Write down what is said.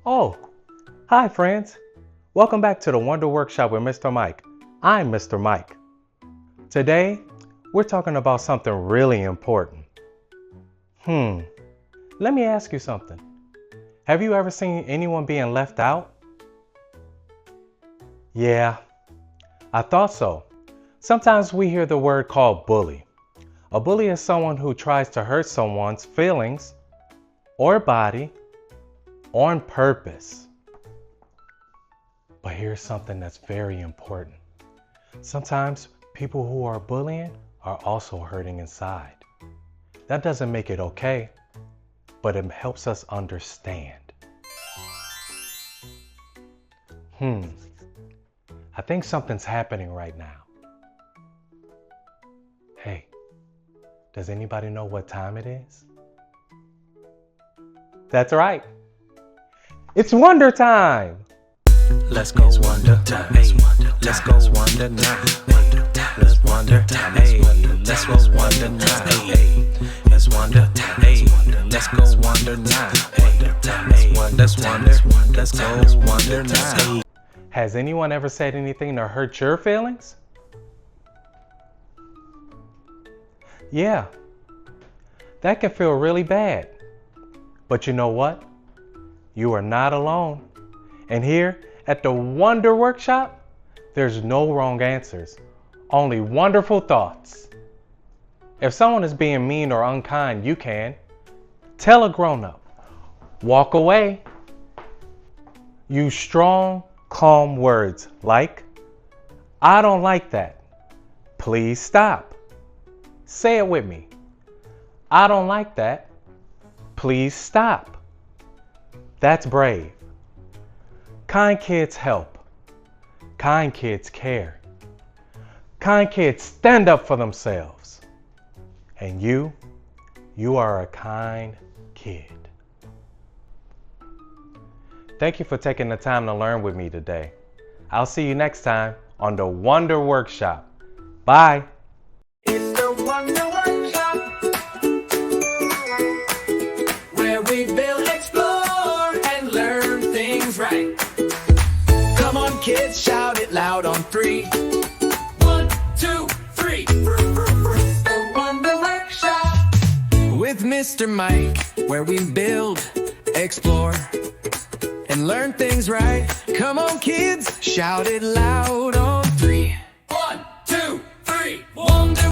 Oh, hi friends. Welcome back to the Wonder Workshop with Mr. Mike. I'm Mr. Mike. Today, we're talking about something really important. Let me ask you something. Have you ever seen anyone being left out? Yeah, I thought so. Sometimes we hear the word called bully. A bully is someone who tries to hurt someone's feelings or body on purpose. But here's something that's very important. Sometimes people who are bullying are also hurting inside. That doesn't make it okay, but it helps us understand. I think something's happening right now. Hey, does anybody know what time it is? That's right. It's wonder time. Let's go wonder time. Let's go wonder now. Let's wonder. Hey, let's go wonder now. Hey, let's wonder. Hey, let's go wonder now. Hey, let's wonder. Let's go wonder now. Has anyone ever said anything to hurt your feelings? Yeah, that can feel really bad. But you know what? You are not alone. And here at the Wonder Workshop, there's no wrong answers, only wonderful thoughts. If someone is being mean or unkind, you can tell a grown-up, walk away. Use strong, calm words like, I don't like that. Please stop. Say it with me. I don't like that. Please stop. That's brave. Kind kids help. Kind kids care. Kind kids stand up for themselves. And you are a kind kid. Thank you for taking the time to learn with me today. I'll see you next time on the Wonder Workshop. Bye. It's the Wonder Workshop, where we build, explore, and learn things right. Come on, kids, shout it loud on 3. 1, 2, 3. The Wonder Workshop with Mr. Mike, where we build, explore, and learn things right. Come on, kids, shout it loud on